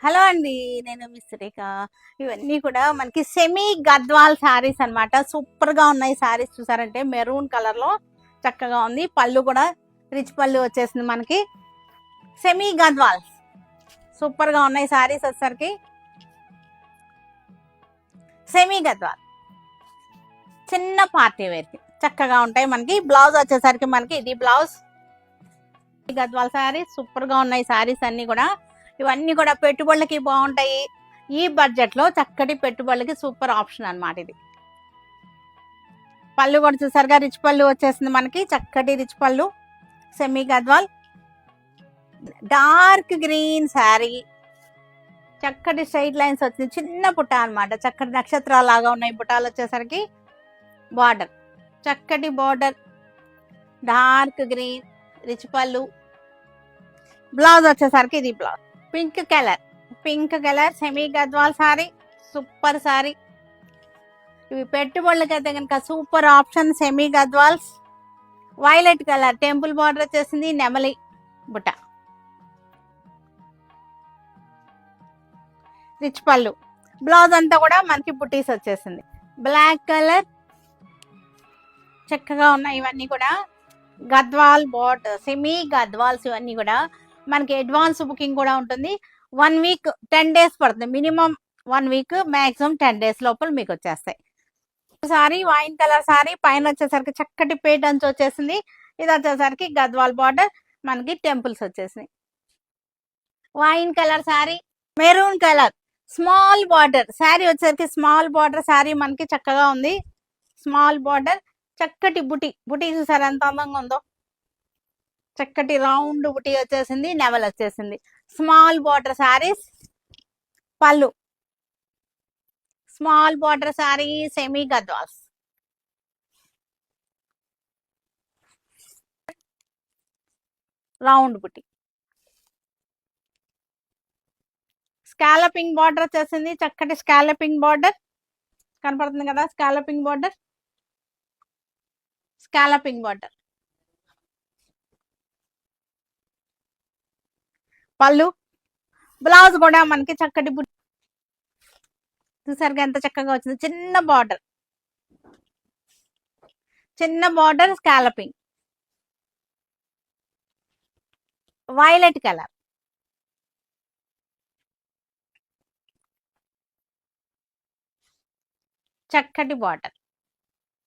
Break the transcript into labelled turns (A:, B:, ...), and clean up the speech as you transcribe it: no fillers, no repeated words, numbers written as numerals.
A: Hello అండి. నేను miss రేఖ. ఇవన్నీ కూడా మనకి సెమీ గద్వాల్ శారీస్ అన్నమాట. సూపర్‌గా ఉన్నాయి శారీస్ చూసారంటే మెరూన్ కలర్‌లో చక్కగా ఉంది. పళ్ళు కూడా రిచ్ పళ్ళు వచ్చేసింది మనకి. సెమీ గద్వాల్స్ సూపర్‌గా ఉన్నాయి శారీస్ వచ్చేసరికి. సెమీ గద్వాల్ చిన్న పార్టీ వేర్‌కి చక్కగా ఉంటాయి మనకి. బ్లౌజ్ వచ్చేసరికి మనకి ఇది బ్లౌజ్. గద్వాల్ శారీస్ సూపర్‌గా ఉన్నాయి శారీస్ అన్నీ కూడా. ఇవన్నీ కూడా పెట్టుబడులకి బాగుంటాయి. ఈ బడ్జెట్లో చక్కటి పెట్టుబడులకి సూపర్ ఆప్షన్ అన్నమాట ఇది. పళ్ళు కూడా చూసారుగా రిచ్ పళ్ళు వచ్చేసింది మనకి. చక్కటి రిచ్ పళ్ళు semi Gadwal. Dark green sari, చక్కటి స్ట్రైట్ లైన్స్ వచ్చింది. చిన్న బుట్ట అన్నమాట. చక్కటి నక్షత్రాలు లాగా ఉన్నాయి బుట్టాలు వచ్చేసరికి. బార్డర్ చక్కటి బార్డర్, డార్క్ గ్రీన్ రిచ్ పళ్ళు. బ్లౌజ్ వచ్చేసరికి ఇది blouse pink colour semi Gadwal sorry. Super sorry. ఇవి పెట్టుబడులకైతే కనుక super option. Semi Gadwals. Violet colour temple border వచ్చేసింది. నెమలి బుట్ట, రిచ్ పళ్ళు. బ్లౌజ్ అంతా కూడా మనకి బుటీస్ వచ్చేసింది. బ్లాక్ కలర్ చక్కగా ఉన్నాయి ఇవన్నీ కూడా. గద్వాల్ బార్డర్ సెమీ గద్వాల్స్ ఇవన్నీ కూడా మనకి అడ్వాన్స్ బుకింగ్ కూడా ఉంటుంది. 1 వీక్ 10 డేస్ పడుతుంది. మినిమం 1 వీక్, మ్యాక్సిమం 10 డేస్ లోపల మీకు వచ్చేస్తాయి. సారీ వైన్ కలర్ సారీ, పైన వచ్చేసరికి చక్కటి పేటర్న్స్ వచ్చేసింది. ఇది వచ్చేసరికి గద్వాల్ బార్డర్, మనకి టెంపుల్స్ వచ్చేసినాయి. Wine colour sorry, maroon colour small border sari వచ్చేసరికి స్మాల్ బార్డర్ శారీ మనకి చక్కగా ఉంది. స్మాల్ బార్డర్, చక్కటి బుటీ చూసారు ఎంత అందంగా ఉందో. చక్కటి రౌండ్ బుటీ వచ్చేసింది. నెమల్ వచ్చేసింది. Small border saris. పళ్ళు small border sari semi Gadwals. Round బుటీ, స్కాలపింగ్ బార్డర్ వచ్చేసింది. చక్కటి స్కాలపింగ్ బార్డర్ కనపడుతుంది కదా. Scalloping border, scalloping border. పళ్ళు, బ్లౌజ్ కూడా మనకి చక్కటి బుట్టి చూసారుగా ఎంత చక్కగా వచ్చింది. చిన్న బార్డర్ స్కాలపింగ్. వైలెట్ కలర్, చక్కటి బార్డర్.